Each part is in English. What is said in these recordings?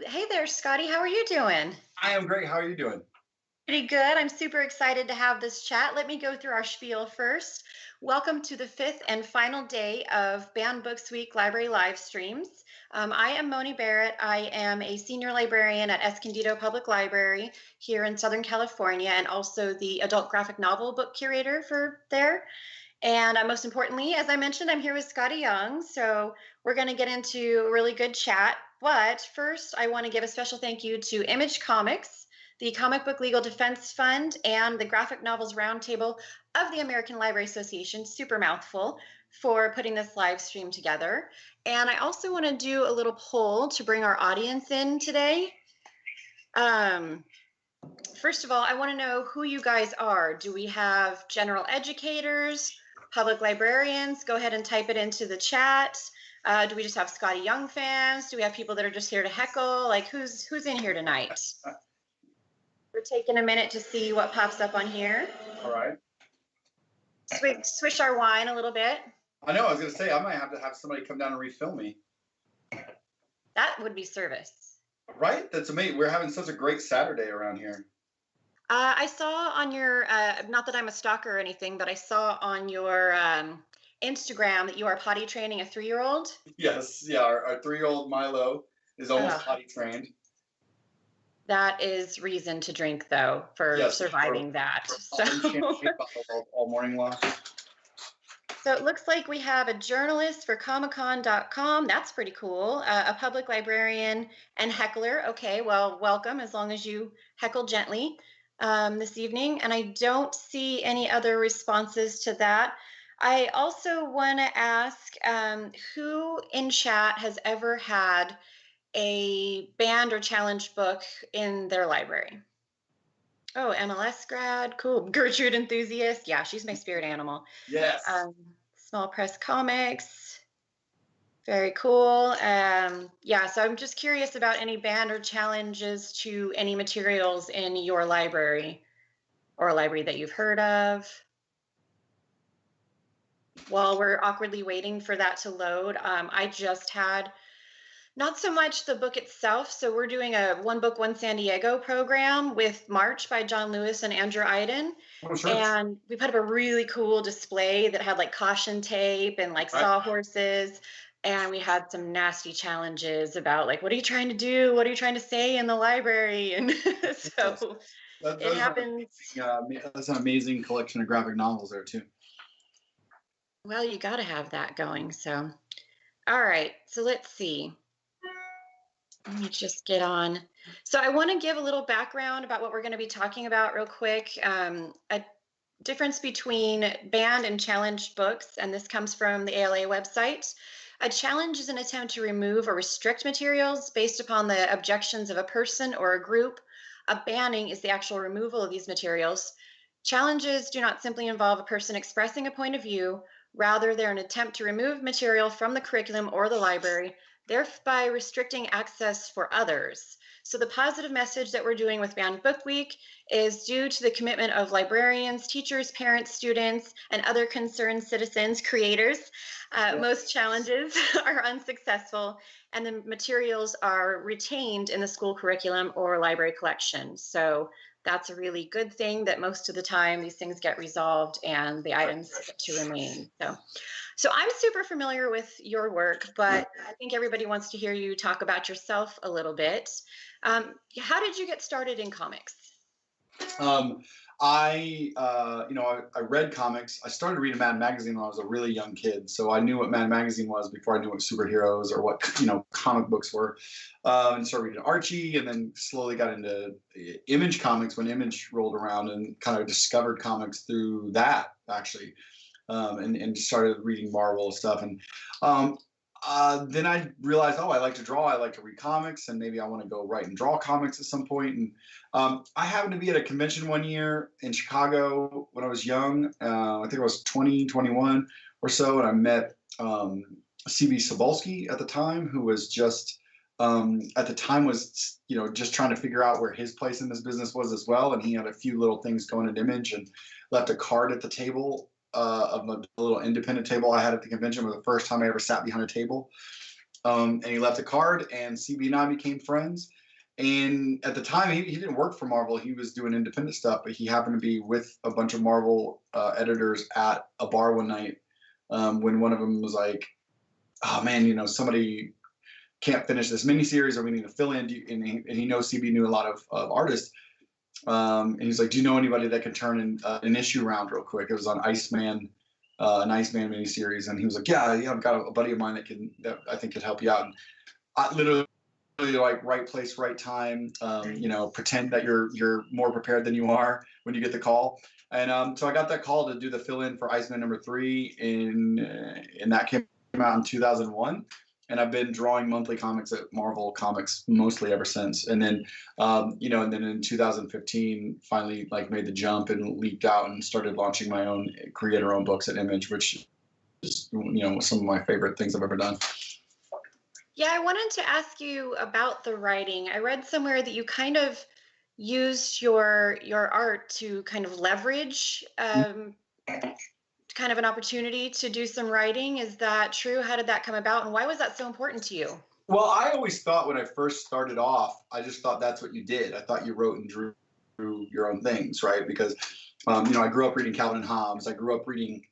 Hey there, Scotty. How are you doing? I am great. How are you doing? Pretty good. I'm super excited to have this chat. Let me go through our spiel first. Welcome to the fifth and final day of Banned Books Week Library Livestreams. I am Moni Barrette. I am a senior librarian at Escondido Public Library here in Southern California, and also the adult graphic novel book curator for there. And most importantly, as I mentioned, I'm here with Skottie Young. So we're going to get into a really good chat. But first, I want to give a special thank you to Image Comics, the Comic Book Legal Defense Fund, and the Graphic Novels Roundtable of the American Library Association, super mouthful, for putting this live stream together. And I also want to do a little poll to bring our audience in today. First of all, I want to know who you guys are. Do we have general educators, public librarians? Go ahead and type it into the chat. Do we just have Skottie Young fans? Do we have people that are just here to heckle? Like, who's in here tonight? We're taking a minute to see what pops up on here. All right. Swish our wine a little bit. I know. I was going to say, I might have to have somebody come down and refill me. That would be service. Right? That's amazing. We're having such a great Saturday around here. I saw on your, not that I'm a stalker or anything, but I saw on your Instagram that you are potty training a 3-year-old. Yes. Yeah. Our 3-year-old Milo is almost potty trained. That is reason to drink, though, for surviving that. All morning long. So it looks like we have a journalist for comiccon.com. That's pretty cool. A public librarian and heckler. Okay, well, welcome, as long as you heckle gently this evening. And I don't see any other responses to that. I also want to ask who in chat has ever had a banned or challenged book in their library? Oh, MLS grad, cool. Gertrude enthusiast, yeah, she's my spirit animal. Yes. Small press comics, very cool. Yeah, so I'm just curious about any banned or challenges to any materials in your library or a library that you've heard of. While we're awkwardly waiting for that to load, I just had not so much the book itself. So we're doing a One Book, One San Diego program with March by John Lewis and Andrew Iden. Oh, sure. And we put up a really cool display that had like caution tape and like sawhorses. And we had some nasty challenges about like, what are you trying to do? What are you trying to say in the library? And so it happens. That's an amazing collection of graphic novels there too. Well, you got to have that going. So, all right. So let's see. Let me just get on. So I want to give a little background about what we're going to be talking about real quick. A difference between banned and challenged books, and this comes from the ALA website. A challenge is an attempt to remove or restrict materials based upon the objections of a person or a group. A banning is the actual removal of these materials. Challenges do not simply involve a person expressing a point of view. Rather, they're an attempt to remove material from the curriculum or the library, thereby restricting access for others. So the positive message that we're doing with Banned Book Week is due to the commitment of librarians, teachers, parents, students, and other concerned citizens, creators. Most challenges are unsuccessful, and the materials are retained in the school curriculum or library collection. So that's a really good thing that most of the time these things get resolved and the items get to remain. So I'm super familiar with your work, but I think everybody wants to hear you talk about yourself a little bit. How did you get started in comics? I read comics. I started reading Mad Magazine when I was a really young kid, so I knew what Mad Magazine was before I knew what superheroes or what comic books were. And started reading Archie, and then slowly got into Image Comics when Image rolled around, and kind of discovered comics through that actually, and started reading Marvel stuff. And then I realized, I like to draw. I like to read comics, and maybe I want to go write and draw comics at some point. And I happened to be at a convention one year in Chicago when I was young. I think I was 20, 21 or so, and I met C.B. Cebulski at the time, who was just at the time was just trying to figure out where his place in this business was as well. And he had a few little things going at Image, and left a card at the table of a little independent table I had at the convention. It was the first time I ever sat behind a table. And he left a card, and CB and I became friends. And at the time, he didn't work for Marvel. He was doing independent stuff, but he happened to be with a bunch of Marvel editors at a bar one night when one of them was like, oh man, you know, somebody can't finish this miniseries, or we need to fill in. And he knows CB knew a lot of artists. And he's like, do you know anybody that can turn in, an issue around real quick? It was on Iceman, an Iceman miniseries. And he was like, yeah, I've got a buddy of mine that I think could help you out. And I literally, like, right place, right time, you know, pretend that you're more prepared than you are when you get the call. And so I got that call to do the fill-in for Iceman #3, and that came out in 2001. And I've been drawing monthly comics at Marvel Comics mostly ever since. And then, you know, and then in 2015, finally like made the jump and leaped out and started launching my own creator-owned books at Image, which is, you know, some of my favorite things I've ever done. Yeah, I wanted to ask you about the writing. I read somewhere that you kind of used your art to kind of leverage kind of an opportunity to do some writing. Is that true? How did that come about, and why was that so important to you? Well, I always thought when I first started off, I just thought that's what you did. I thought you wrote and drew your own things, right? Because, you know, I grew up reading Calvin and Hobbes. I grew up reading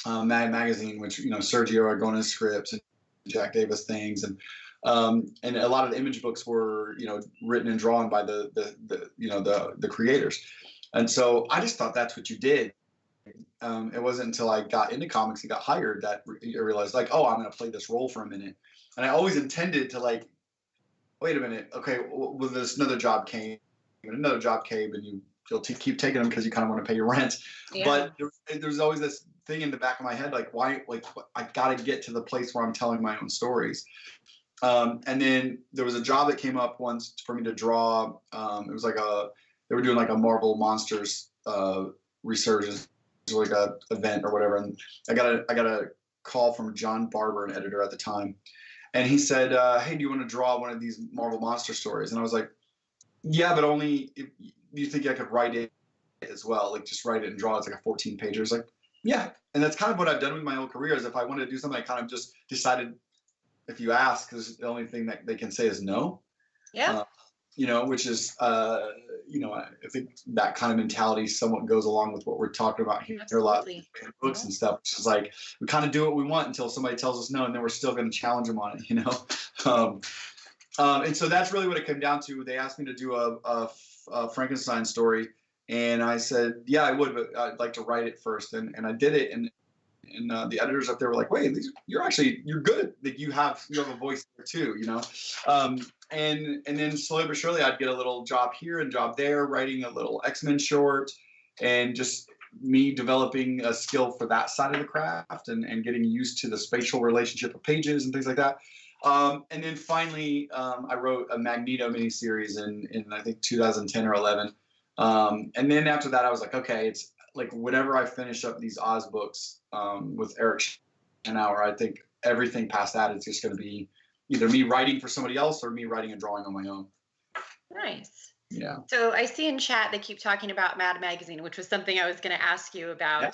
Mad Magazine, which, you know, Sergio Aragonés scripts and Jack Davis things, and a lot of the Image books were, you know, written and drawn by the creators. And so I just thought that's what you did. It wasn't until I got into comics and got hired that I realized, like, oh, I'm going to play this role for a minute. And I always intended to, like, wait a minute, okay, well, this another job came, and another job came, and you'll keep taking them because you kind of want to pay your rent. Yeah. But there's always this thing in the back of my head, like, why, like, I got to get to the place where I'm telling my own stories. And then there was a job that came up once for me to draw. It was like they were doing like a Marvel Monsters resurgence, like a event or whatever. And I got a call from John Barber, an editor at the time. And he said, hey, do you want to draw one of these Marvel Monster stories? And I was like, yeah, but only if you think I could write it as well. Like, just write it and draw it. It's like a 14-pager. It's like, yeah. And that's kind of what I've done with my whole career, is if I wanted to do something, I kind of just decided, if you ask, because the only thing that they can say is no. Yeah. You know, which is, you know, I think that kind of mentality somewhat goes along with what we're talking about here. There are a lot of books and stuff, which is like, we kind of do what we want until somebody tells us no, and then we're still going to challenge them on it, you know? And so that's really what it came down to. They asked me to do a Frankenstein story, and I said, yeah, I would, but I'd like to write it first. And I did it, and the editors up there were like, wait, you're good. Like, you have a voice there too, you know? And then slowly but surely I'd get a little job here and job there, writing a little X-Men short, and just me developing a skill for that side of the craft, and getting used to the spatial relationship of pages and things like that. And then finally, I wrote a Magneto miniseries in I think 2010 or 11. And then after that, I was like, okay, it's like, whenever I finish up these Oz books with Eric Schnauer, I think everything past that is just going to be either me writing for somebody else or me writing and drawing on my own. Nice. Yeah. So I see in chat they keep talking about Mad Magazine, which was something I was going to ask you about. Yeah.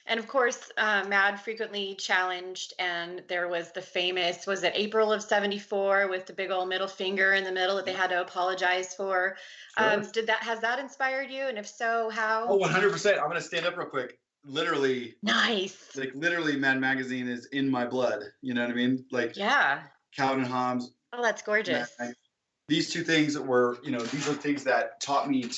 And of course, Mad frequently challenged, and there was the famous, was it April of '74 with the big old middle finger in the middle that they had to apologize for? Sure. Has that inspired you? And if so, how? Oh, 100%. I'm going to stand up real quick. Literally. Nice. Like, literally, Mad Magazine is in my blood. You know what I mean? Like, yeah. Calvin and Hobbes. Oh, that's gorgeous. These two things were, you know, these are things that taught me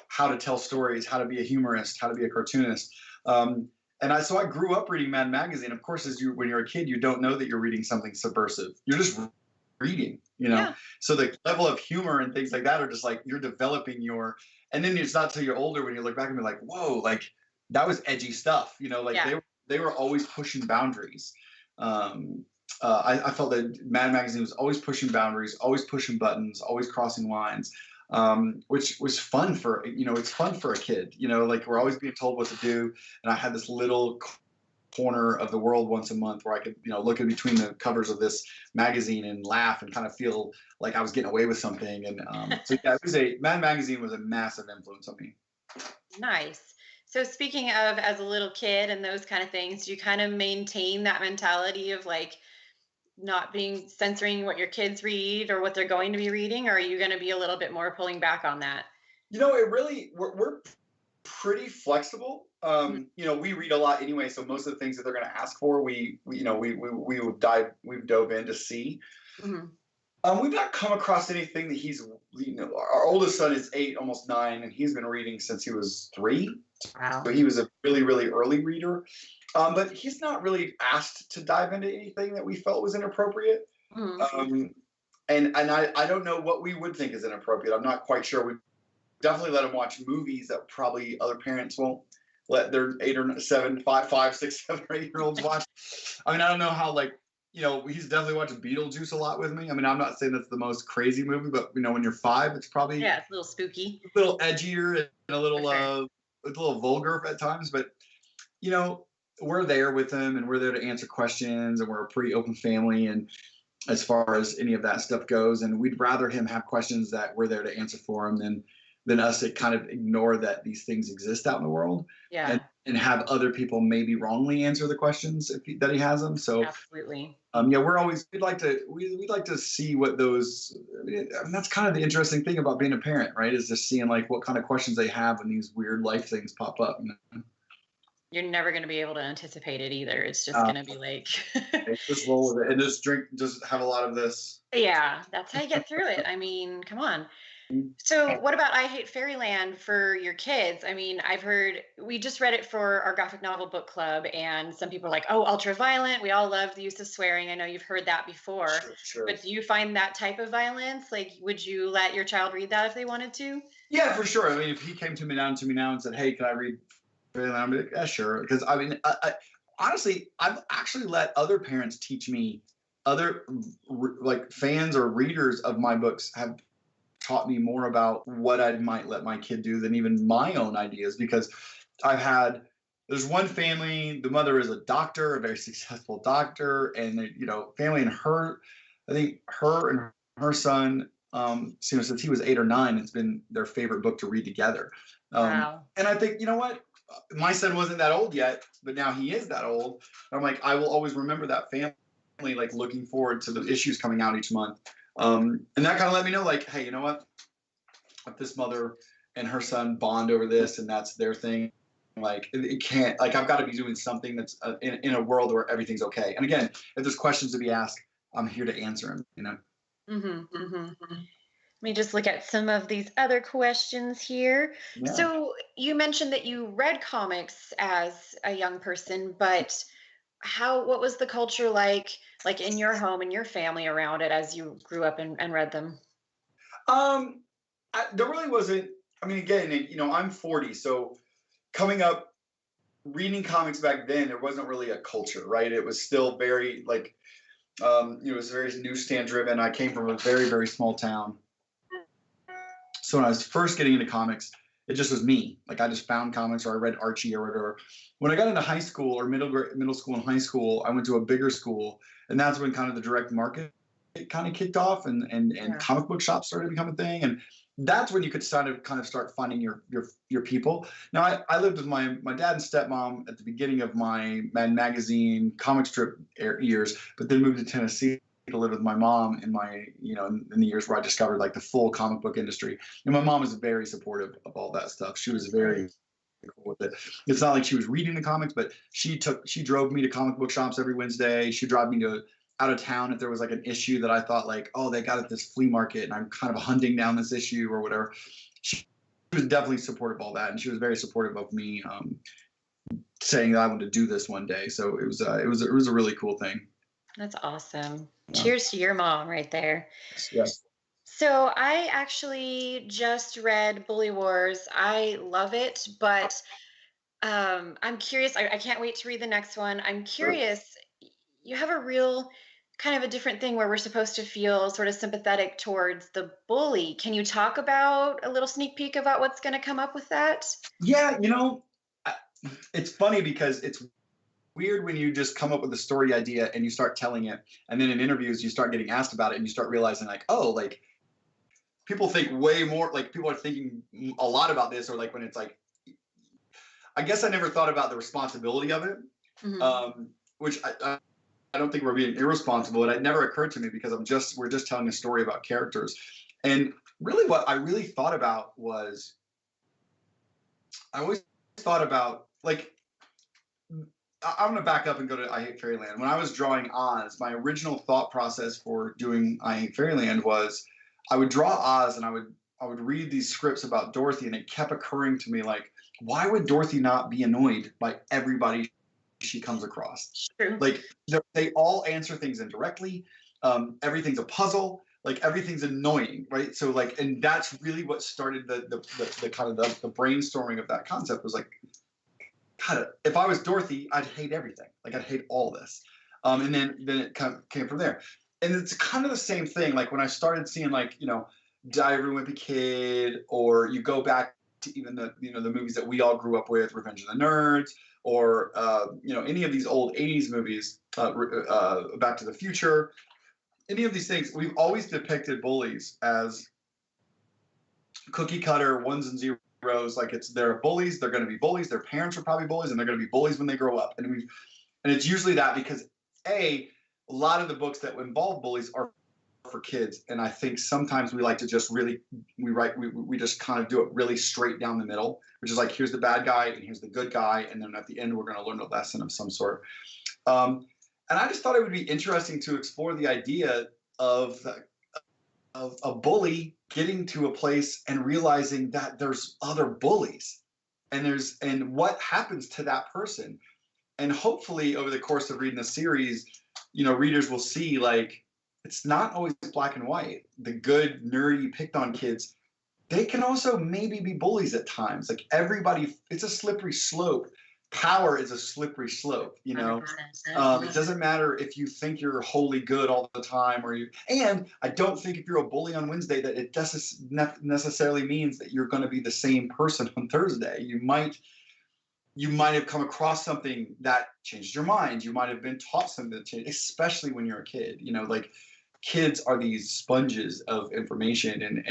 how to tell stories, how to be a humorist, how to be a cartoonist. So I grew up reading Mad Magazine. Of course, when you're a kid, you don't know that you're reading something subversive. You're just reading, you know? Yeah. So the level of humor and things like that are just like, you're developing and then it's not till you're older when you look back and be like, whoa, like, that was edgy stuff, you know? Like, yeah. They were always pushing boundaries. I felt that Mad Magazine was always pushing boundaries, always pushing buttons, always crossing lines. Which was fun it's fun for a kid, you know, like, we're always being told what to do. And I had this little corner of the world once a month where I could, you know, look in between the covers of this magazine and laugh and kind of feel like I was getting away with something. And so yeah, Mad Magazine was a massive influence on me. Nice. So speaking of, as a little kid and those kind of things, do you kind of maintain that mentality of, like, not being censoring what your kids read or what they're going to be reading, or are you going to be a little bit more pulling back on that? You know, it really we're pretty flexible. You know, we read a lot anyway, so most of the things that they're going to ask for, we've dove in to see. Mm-hmm. We've not come across anything that he's, you know, our oldest son is 8, almost 9, and he's been reading since he was 3. Wow. So he was a really, really early reader. But he's not really asked to dive into anything that we felt was inappropriate. Mm-hmm. And I don't know what we would think is inappropriate. I'm not quite sure. We definitely let him watch movies that probably other parents won't let their 8 or 7, 5, 6, 7, or 8-year-olds watch. I mean, I don't know how, like, you know, he's definitely watching Beetlejuice a lot with me. I mean, I'm not saying that's the most crazy movie, but you know, when you're 5, it's probably it's a little spooky, a little edgier and a little vulgar at times. But you know, we're there with him, and we're there to answer questions, and we're a pretty open family, and as far as any of that stuff goes, and we'd rather him have questions that we're there to answer for him than us to kind of ignore that these things exist out in the world. Yeah. And have other people maybe wrongly answer the questions that he has them. So absolutely. Yeah, we'd like to see what those. I mean, that's kind of the interesting thing about being a parent, right? Is just seeing like what kind of questions they have when these weird life things pop up. You know? You're never going to be able to anticipate it either. It's just going to be like just roll with it and just have a lot of this. Yeah, that's how you get through it. I mean, come on. So what about I Hate Fairyland for your kids? I mean, I've heard, we just read it for our graphic novel book club, and some people are like, oh, ultra violent. We all love the use of swearing. I know you've heard that before. Sure. But do you find that type of violence? Like, would you let your child read that if they wanted to? Yeah, for sure. I mean, if he came to me now and said, hey, can I read Fairyland? I'd be like, yeah, sure. Because I mean, honestly, I've actually let other parents teach me, other like fans or readers of my books have taught me more about what I might let my kid do than even my own ideas, because there's one family, the mother is a doctor, a very successful doctor, and you know, family, and I think her and her son, since he was 8 or 9, it's been their favorite book to read together. Wow. And I think, you know what, my son wasn't that old yet, but now he is that old. I'm like, I will always remember that family, like looking forward to the issues coming out each month. And that kind of let me know, like, hey, you know what? If this mother and her son bond over this, and that's their thing, like it can't, like I've got to be doing something that's in a world where everything's okay. And again, if there's questions to be asked, I'm here to answer them. You know. Mm-hmm, mm-hmm. Let me just look at some of these other questions here. Yeah. So you mentioned that you read comics as a young person, but what was the culture like in your home and your family around it as you grew up and read them? There really wasn't. I mean, again, you know, I'm 40, so coming up, reading comics back then, there wasn't really a culture, right? It was still very like, you know, it was very newsstand driven. I came from a very, very small town, so when I was first getting into comics, it just was me. Like I just found comics, or I read Archie or whatever. When I got into high school or middle school and high school, I went to a bigger school, and that's when kind of the direct market kind of kicked off, and comic book shops started to become a thing, and that's when you could kind of start finding your people. Now I lived with my dad and stepmom at the beginning of my Mad Magazine comic strip years, but then moved to Tennessee to live with my mom in my, you know, in the years where I discovered like the full comic book industry. And my mom was very supportive of all that stuff. She was very cool with it. It's not like she was reading the comics, but she drove me to comic book shops every Wednesday. She'd drive me to out of town if there was like an issue that I thought like, oh, they got at this flea market and I'm kind of hunting down this issue or whatever. She was definitely supportive of all that, and she was very supportive of me saying that I wanted to do this one day. So it was a really cool thing. That's awesome. Yeah. Cheers to your mom right there. Yes. So I actually just read Bully Wars. I love it, but I'm curious. I can't wait to read the next one. I'm curious. Sure. You have a real kind of a different thing where we're supposed to feel sort of sympathetic towards the bully. Can you talk about a little sneak peek about what's going to come up with that? Yeah, you know, it's funny because it's weird when you just come up with a story idea and you start telling it, and then in interviews you start getting asked about it and you start realizing like, oh, like people think way more, like people are thinking a lot about this, or like when it's like, I guess I never thought about the responsibility of it, which I don't think we're being irresponsible. And it never occurred to me because we're just telling a story about characters. And really what I really thought about was, I always thought about, like, I'm going to back up and go to I Hate Fairyland. When I was drawing Oz, my original thought process for doing I Hate Fairyland was I would draw Oz and I would read these scripts about Dorothy, and it kept occurring to me, like, why would Dorothy not be annoyed by everybody she comes across? True. Like, they all answer things indirectly. Everything's a puzzle. Like, everything's annoying, right? So, like, and that's really what started the kind of the brainstorming of that concept, was like, God, if I was Dorothy, I'd hate everything. Like, I'd hate all this. And then it kind of came from there. And it's kind of the same thing. Like, when I started seeing, like, you know, Diary of a Wimpy Kid, or you go back to even the movies that we all grew up with, Revenge of the Nerds, or any of these old 80s movies, Back to the Future, any of these things, we've always depicted bullies as cookie cutter ones and zeros. Like, they're bullies, they're going to be bullies, their parents are probably bullies, and they're going to be bullies when they grow up. And it's usually that because a lot of the books that involve bullies are for kids, and I think sometimes we like to just really we just kind of do it really straight down the middle, which is like, here's the bad guy and here's the good guy, and then at the end we're going to learn a lesson of some sort. And I just thought it would be interesting to explore the idea of a bully getting to a place and realizing that there's other bullies, and what happens to that person. And hopefully over the course of reading the series, readers will see, like, it's not always black and white. The good, nerdy, picked on kids, they can also maybe be bullies at times. Like, everybody, it's a slippery slope. Power is a slippery slope, It doesn't matter if you think you're wholly good all the time, and I don't think if you're a bully on Wednesday that it doesn't necessarily means that you're going to be the same person on Thursday. You might have come across something that changed your mind. You might have been taught something that changed, especially when you're a kid. Like, kids are these sponges of information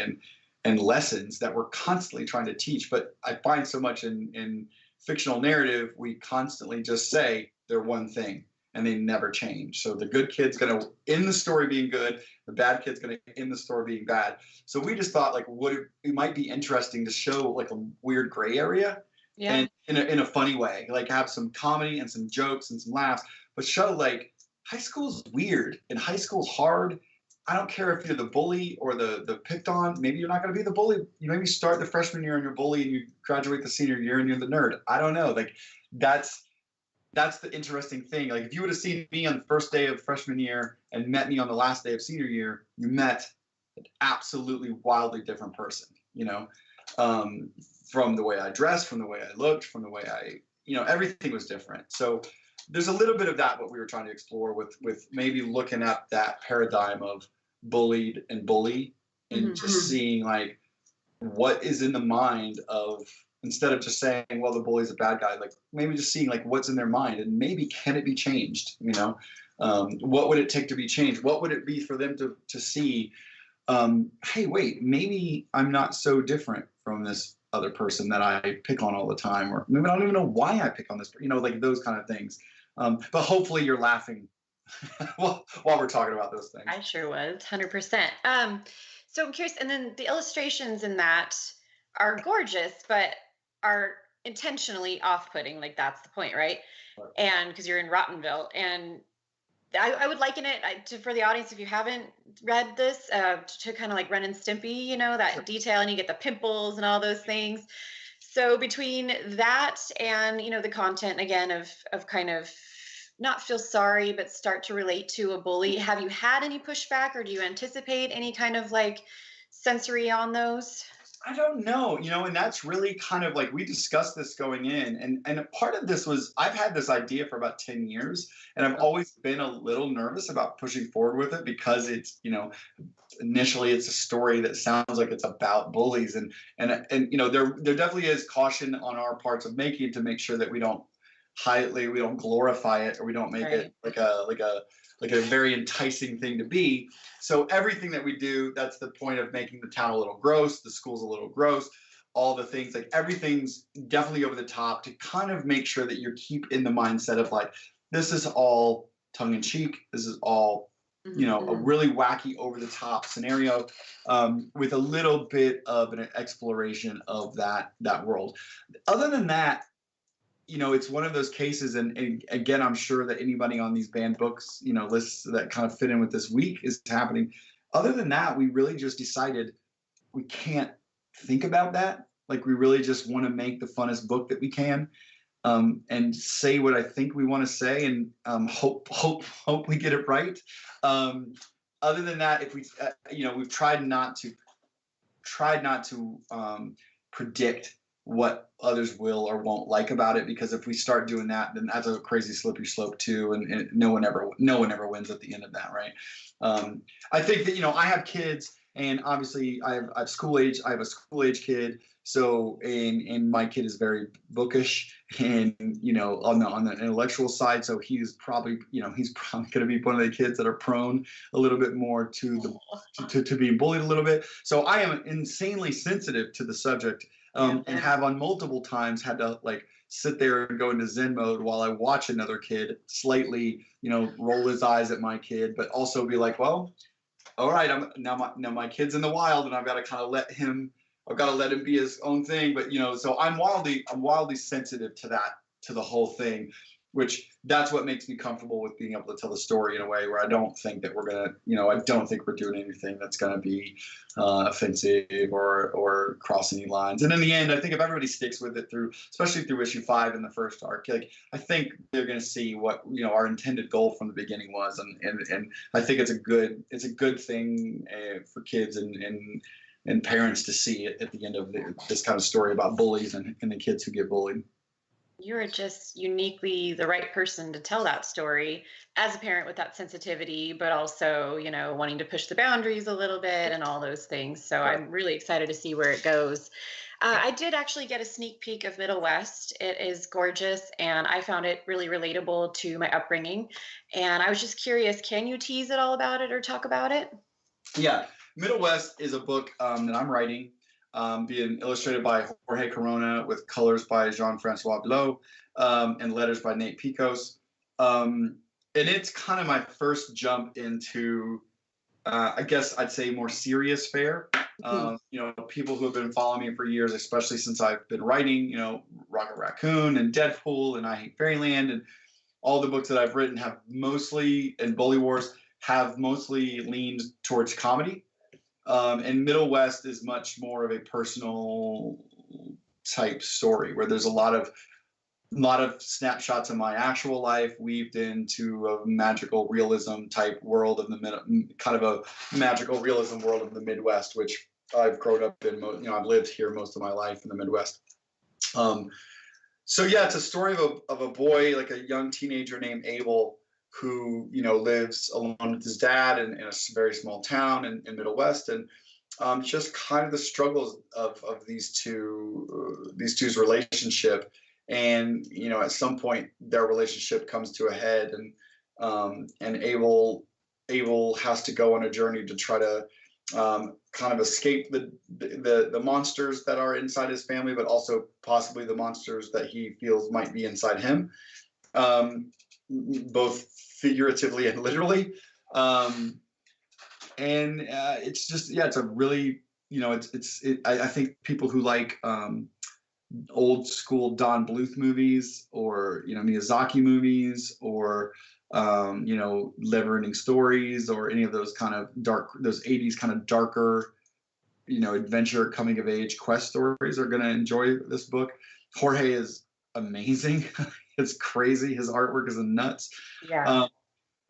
and lessons that we're constantly trying to teach. But I find so much in fictional narrative, we constantly just say they're one thing and they never change. So the good kid's going to end the story being good, the bad kid's going to end the story being bad. So we just thought, like, it might be interesting to show, like, a weird gray area, and in a funny way, like, have some comedy and some jokes and some laughs, but show, like, high school's weird and high school's hard. I don't care if you're the bully or the picked on. Maybe you're not going to be the bully. You maybe start the freshman year and you're bully, and you graduate the senior year and you're the nerd. I don't know. Like, that's the interesting thing. Like, if you would have seen me on the first day of freshman year and met me on the last day of senior year, you met an absolutely wildly different person, from the way I dressed, from the way I looked, from the way everything was different. So there's a little bit of that, what we were trying to explore with maybe looking at that paradigm of bullied and bully, and just seeing, like, what is in the mind of, instead of just saying, well, the bully's a bad guy, like, maybe just seeing, like, what's in their mind, and maybe can it be changed? What would it take to be changed? What would it be for them to see, hey, wait, maybe I'm not so different from this other person that I pick on all the time, or maybe I don't even know why I pick on this, like, those kind of things. But hopefully you're laughing while we're talking about those things. I sure was, 100%. So I'm curious, and then the illustrations in that are gorgeous, but are intentionally off-putting. Like, that's the point, right? And because you're in Rottenville, and I would liken it for the audience, if you haven't read this, to kind of like Ren and Stimpy, that detail, and you get the pimples and all those things. So between that and, the content, again, of kind of not feel sorry, but start to relate to a bully, have you had any pushback, or do you anticipate any kind of, like, sensory on those? I don't know, and that's really kind of like, we discussed this going in, and part of this was, I've had this idea for about 10 years, and I've always been a little nervous about pushing forward with it, because it's, initially it's a story that sounds like it's about bullies, and there definitely is caution on our parts of making it, to make sure that we don't glorify it, or we don't make it like a very enticing thing to be. So everything that we do, that's the point of making the town a little gross, the school's a little gross, all the things, like, everything's definitely over the top, to kind of make sure that you keep in the mindset of, like, this is all tongue in cheek. This is all, you know, a really wacky, over the top scenario with a little bit of an exploration of that world. Other than that, you know, it's one of those cases, and again, I'm sure that anybody on these banned books, you know, lists that kind of fit in with this week is happening. Other than that, we really just decided we can't think about that. Like, we really just want to make the funnest book that we can, and say what I think we want to say, and hope we get it right. Other than that, if we, you know, we've tried not to predict what others will or won't like about it, because if we start doing that, then that's a crazy slippery slope too, and no one ever wins at the end of that, right? I think that, you know, I have kids, and obviously I have a school age kid, so and my kid is very bookish, and, you know, on the intellectual side, so he's probably going to be one of the kids that are prone a little bit more to being bullied a little bit. So I am insanely sensitive to the subject. And have on multiple times had to, like, sit there and go into Zen mode while I watch another kid slightly, you know, roll his eyes at my kid, but also be like, well, all right, now my kid's in the wild, and I've got to let him be his own thing. But, you know, so I'm wildly sensitive to that, to the whole thing, which that's what makes me comfortable with being able to tell the story in a way where I don't think that we're doing anything that's gonna be offensive or cross any lines. And in the end, I think if everybody sticks with it especially through issue 5 in the first arc, like, I think they're gonna see what, you know, our intended goal from the beginning was, and I think it's a good thing for kids and parents to see it at the end of this kind of story about bullies and the kids who get bullied. You're just uniquely the right person to tell that story as a parent with that sensitivity, but also, you know, wanting to push the boundaries a little bit and all those things. So I'm really excited to see where it goes. I did actually get a sneak peek of Middle West. It is gorgeous, and I found it really relatable to my upbringing. And I was just curious, can you tease it all about it or talk about it? Yeah, Middle West is a book that I'm writing. Being illustrated by Jorge Corona, with colors by Jean-Francois Belot, and letters by Nate Picos. And it's kind of my first jump into, I guess I'd say, more serious fare. You know, people who have been following me for years, especially since I've been writing, you know, Rocket Raccoon and Deadpool and I Hate Fairyland, and all the books that I've written have mostly, and Bully Wars, have mostly leaned towards comedy. And Middle West is much more of a personal type story, where there's a lot of snapshots of my actual life weaved into a magical realism type world of kind of a magical realism world of the Midwest, which I've grown up in. You know, I've lived here most of my life in the Midwest. So yeah, it's a story of a boy, like a young teenager named Abel, who, you know, lives alone with his dad in a very small town in Middle West, and just kind of the struggles of these two's relationship. And, you know, at some point their relationship comes to a head, and Abel has to go on a journey to try to kind of escape the monsters that are inside his family, but also possibly the monsters that he feels might be inside him, both figuratively and literally. And it's just, yeah, it's a really, you know, I think people who like old school Don Bluth movies, or, you know, Miyazaki movies, or you know, Never Ending Stories, or any of those kind of those 80s kind of darker, you know, adventure coming of age quest stories are going to enjoy this book. Jorge is amazing. It's crazy. His artwork is nuts. Yeah.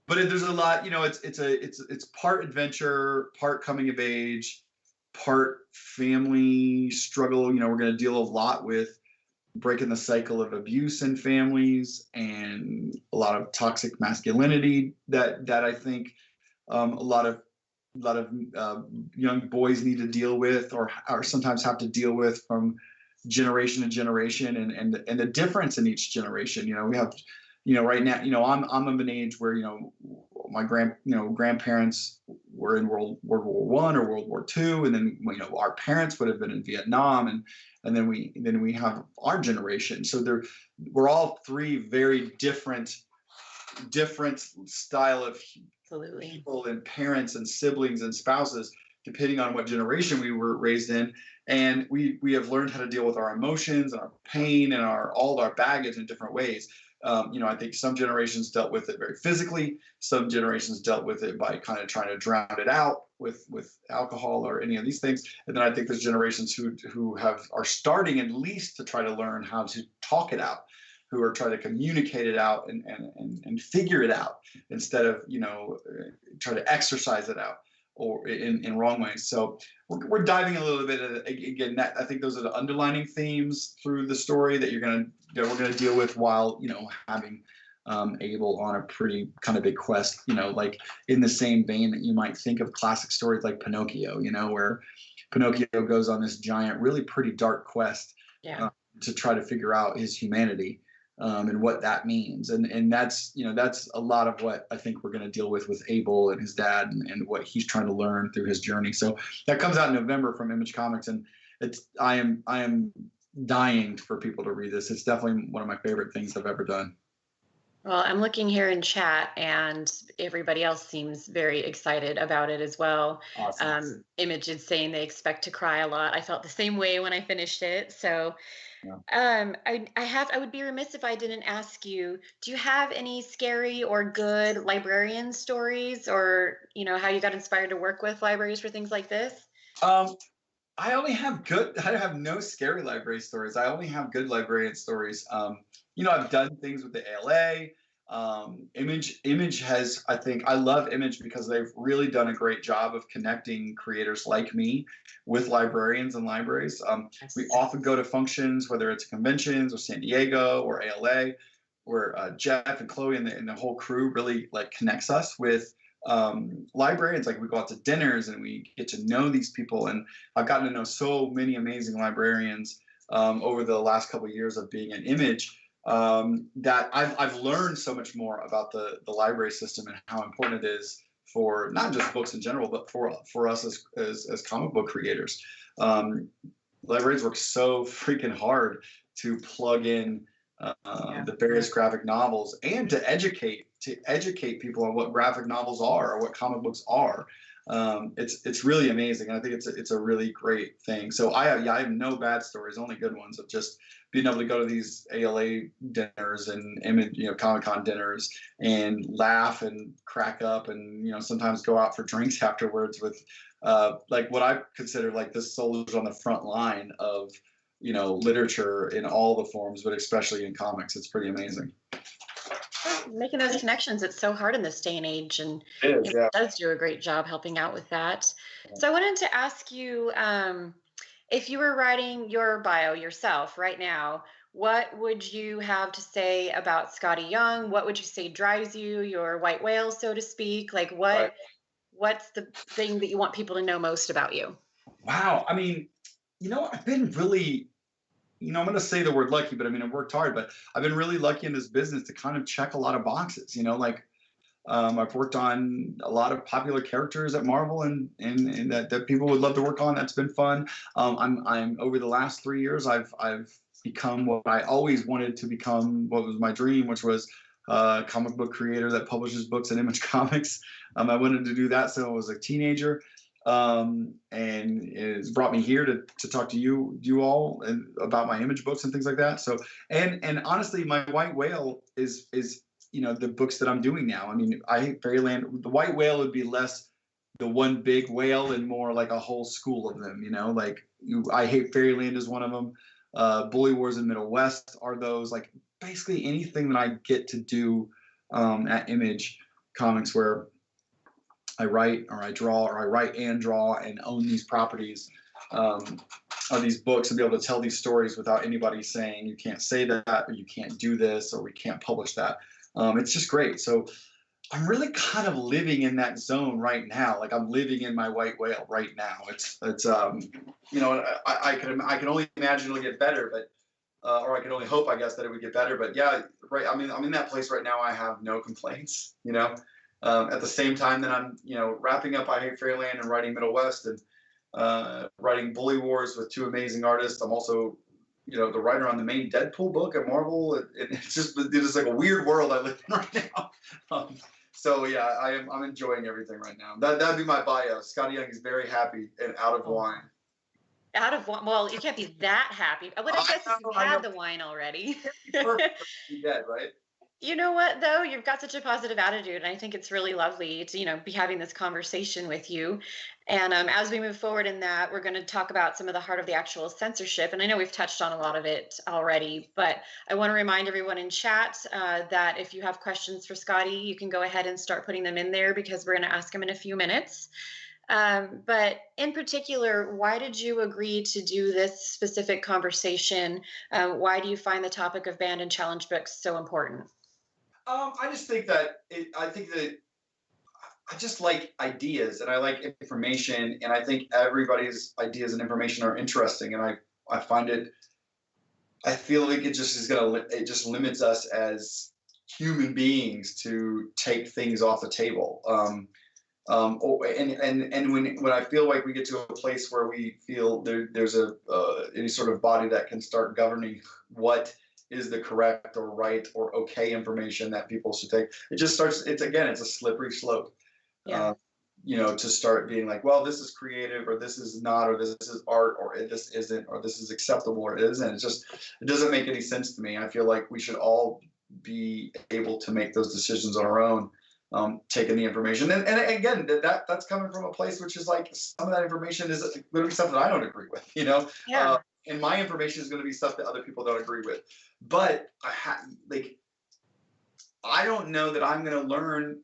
But there's a lot, you know, it's part adventure, part coming of age, part family struggle. You know, we're going to deal a lot with breaking the cycle of abuse in families, and a lot of toxic masculinity that I think a lot of young boys need to deal with, or sometimes have to deal with from generation to generation, and the difference in each generation. You know, we have, you know, right now, you know, I'm of an age where, you know, my grandparents were in World War I or World War II, and then, you know, our parents would have been in Vietnam, and then we have our generation. So we're all three very different different style of Absolutely. people and parents and siblings and spouses, depending on what generation we were raised in. And we have learned how to deal with our emotions and our pain and all of our baggage in different ways. I think some generations dealt with it very physically. Some generations dealt with it by kind of trying to drown it out with alcohol or any of these things. And then I think there's generations who are starting at least to try to learn how to talk it out, who are trying to communicate it out and figure it out instead of try to exercise it out or in wrong ways. So we're diving a little bit again. I think those are the underlining themes through the story that we're gonna deal with while having Abel on a pretty kind of big quest. Like in the same vein that you might think of classic stories like Pinocchio. Where Pinocchio goes on this giant, really pretty dark quest to try to figure out his humanity. And what that means, and that's a lot of what I think we're going to deal with Abel and his dad and what he's trying to learn through his journey. So that comes out in November from Image Comics, and I am dying for people to read this. It's definitely one of my favorite things I've ever done. Well, I'm looking here in chat, and everybody else seems very excited about it as well. Awesome. Image is saying they expect to cry a lot. I felt the same way when I finished it. So. Yeah. I would be remiss if I didn't ask you, do you have any scary or good librarian stories, or how you got inspired to work with libraries for things like this? I have no scary library stories. I only have good librarian stories. I've done things with the ALA. Image has, I love Image because they've really done a great job of connecting creators like me with librarians and libraries. We often go to functions, whether it's conventions or San Diego or ALA, where Jeff and Chloe and the whole crew really connects us with librarians. Like we go out to dinners and we get to know these people, and I've gotten to know so many amazing librarians over the last couple of years of being in Image. That I've learned so much more about the library system and how important it is for not just books in general, but for us as comic book creators. Librarians work so freaking hard to plug in the various graphic novels and to educate people on what graphic novels are or what comic books are. It's really amazing. I think it's a really great thing. So I have no bad stories, only good ones of just being able to go to these ALA dinners and Comic-Con dinners and laugh and crack up and sometimes go out for drinks afterwards with what I consider the soldiers on the front line of literature in all the forms, but especially in comics. It's pretty amazing. Making those connections, it's so hard in this day and age, and it does do a great job helping out with that. So I wanted to ask you, if you were writing your bio yourself right now, what would you have to say about Skottie Young? What would you say drives you, your white whale, so to speak? What's the thing that you want people to know most about you? Wow. I mean, I've been really, I'm going to say the word lucky, but I've worked hard, but I've been really lucky in this business to kind of check a lot of boxes, I've worked on a lot of popular characters at Marvel and that people would love to work on. That's been fun. I'm over the last 3 years, I've become what I always wanted to become, what was my dream, which was a comic book creator that publishes books in Image Comics. I wanted to do that since I was a teenager. And it's brought me here to talk to you all about my Image books and things like that. So, and honestly, my white whale is the books that I'm doing now. I Hate Fairyland. The white whale would be less the one big whale and more like a whole school of them. I Hate Fairyland is one of them. Bully Wars in Middle West are those. Basically anything that I get to do at Image Comics where I write or I draw or I write and draw and own these properties of these books and be able to tell these stories without anybody saying you can't say that or you can't do this or we can't publish that. It's just great. So I'm really kind of living in that zone right now. I'm living in my white whale right now. It's I can only imagine it'll get better, but or I can only hope, I guess, that it would get better. But yeah, right. I'm in that place right now. I have no complaints. At the same time that I'm wrapping up I Hate Fairyland and writing Middle West and writing Bully Wars with two amazing artists. I'm also the writer on the main Deadpool book at Marvel. It's just like a weird world I live in right now. So yeah, I'm enjoying everything right now. That'd be my bio. Skottie Young is very happy and out of wine. Out of wine? Well, you can't be that happy. But I guess you've had the wine already. Perfect. Be dead, right? You know what, though? You've got such a positive attitude, and I think it's really lovely to, be having this conversation with you. And as we move forward in that, we're going to talk about some of the heart of the actual censorship. And I know we've touched on a lot of it already, but I want to remind everyone in chat that if you have questions for Skottie, you can go ahead and start putting them in there because we're going to ask them in a few minutes. But in particular, why did you agree to do this specific conversation? Why do you find the topic of banned and challenged books so important? I just think that I just like ideas and I like information, and I think everybody's ideas and information are interesting, and I find it. I feel like it just limits us as human beings to take things off the table. And when I feel like we get to a place where we feel there's any sort of body that can start governing what is the correct or right or okay information that people should take, it just starts. It's a slippery slope. Yeah. To start being like, well, this is creative, or this is not, or this is art, or this isn't, or this is acceptable, or it isn't. It doesn't make any sense to me. I feel like we should all be able to make those decisions on our own, taking the information. And again, that's coming from a place which is like, some of that information is going to be stuff that I don't agree with, Yeah. and my information is going to be stuff that other people don't agree with. But I don't know that I'm going to learn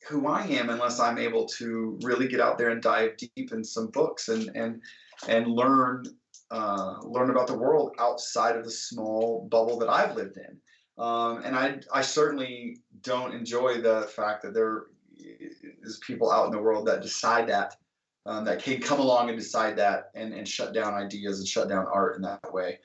who I am unless I'm able to really get out there and dive deep in some books and learn about the world outside of the small bubble that I've lived in. And I certainly don't enjoy the fact that there is people out in the world that decide that can come along and decide that and shut down ideas and shut down art in that way.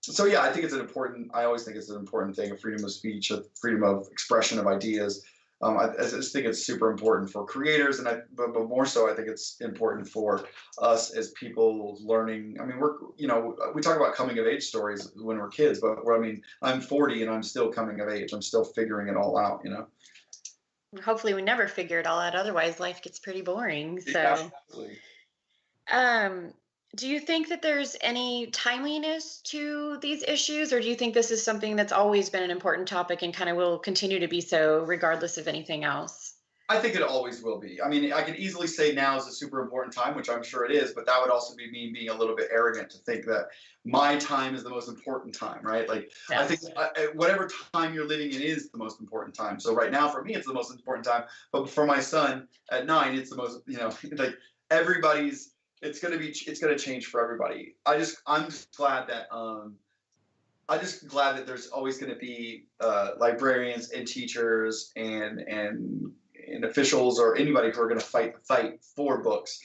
So yeah, I always think it's an important thing, of freedom of speech, of freedom of expression of ideas. I just think it's super important for creators, but more so, I think it's important for us as people learning. I mean, we talk about coming of age stories when we're kids, but I'm 40 and I'm still coming of age. I'm still figuring it all out, Hopefully we never figure it all out. Otherwise, life gets pretty boring. So, yeah, absolutely. Do you think that there's any timeliness to these issues, or do you think this is something that's always been an important topic and kind of will continue to be so regardless of anything else? I think it always will be. I mean, I could easily say now is a super important time, which I'm sure it is, but that would also be me being a little bit arrogant to think that my time is the most important time, right? Like, yes. I think whatever time you're living in is the most important time. So right now, for me, it's the most important time. But for my son at 9, it's the most, like everybody's. It's going to change for everybody. I'm just glad that there's always going to be librarians and teachers and officials or anybody who are going to fight for books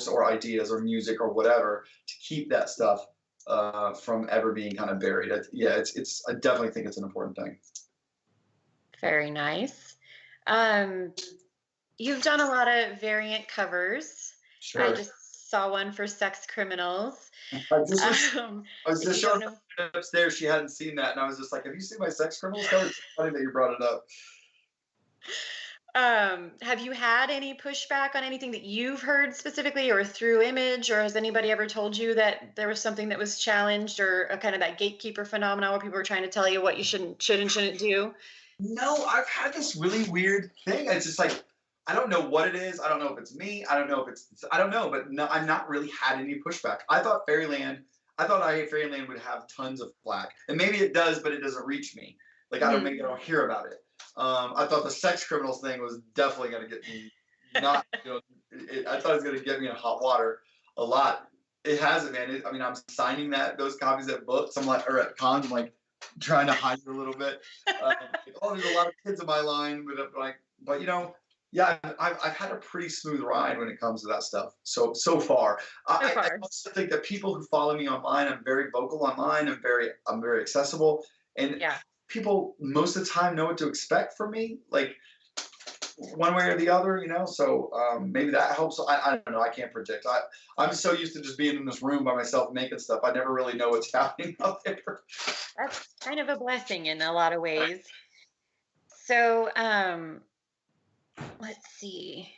or ideas or music or whatever to keep that stuff from ever being kind of buried. I definitely think it's an important thing. Very nice. You've done a lot of variant covers. Sure. I just saw one for sex criminals. I was just showing her upstairs. She hadn't seen that, and I was just like, "Have you seen my sex criminals cover?" It's funny that you brought it up. Have you had any pushback on anything that you've heard specifically, or through image, or has anybody ever told you that there was something that was challenged, or a kind of that gatekeeper phenomenon where people were trying to tell you what you should and shouldn't do? No, I've had this really weird thing. It's just like, I don't know what it is. I don't know if it's me. I don't know, but no, I've not really had any pushback. I thought I Hate Fairyland would have tons of flack, and maybe it does, but it doesn't reach me. Like, maybe I don't hear about it. I thought the sex criminals thing was definitely going to get me I thought it was going to get me in hot water a lot. It hasn't, man. I'm signing those copies at books. Or at cons. I'm like trying to hide it a little bit. There's a lot of kids in my line, but yeah, I've had a pretty smooth ride when it comes to that stuff. So far. I also think that people who follow me online, I'm very vocal online. I'm very accessible, and people most of the time know what to expect from me. Like, one way or the other, you know. So maybe that helps. I don't know. I can't predict. I'm so used to just being in this room by myself making stuff. I never really know what's happening out there. That's kind of a blessing in a lot of ways. So let's see.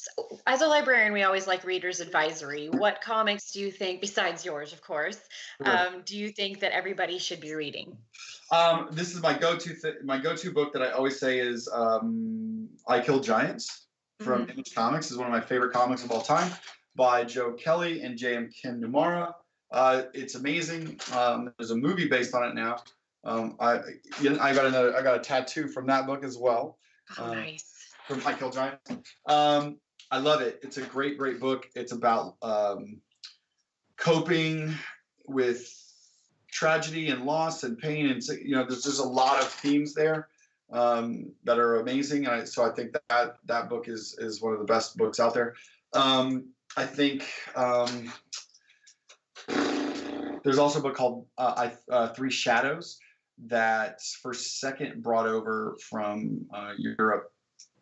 So, as a librarian, we always like readers advisory. What comics do you think, besides yours, of course, do you think that everybody should be reading? This is my go-to book that I always say is I Kill Giants from Image Comics. Is one of my favorite comics of all time, by Joe Kelly and J.M. Kim Nomura. It's amazing. There's a movie based on it now. I got a tattoo from that book as well. Oh, nice. From I Kill Giants. I love it. It's a great book. It's about coping with tragedy and loss and pain, and you know, there's just a lot of themes there that are amazing. So I think that book is one of the best books out there. I think there's also a book called Three Shadows that first second brought over from Europe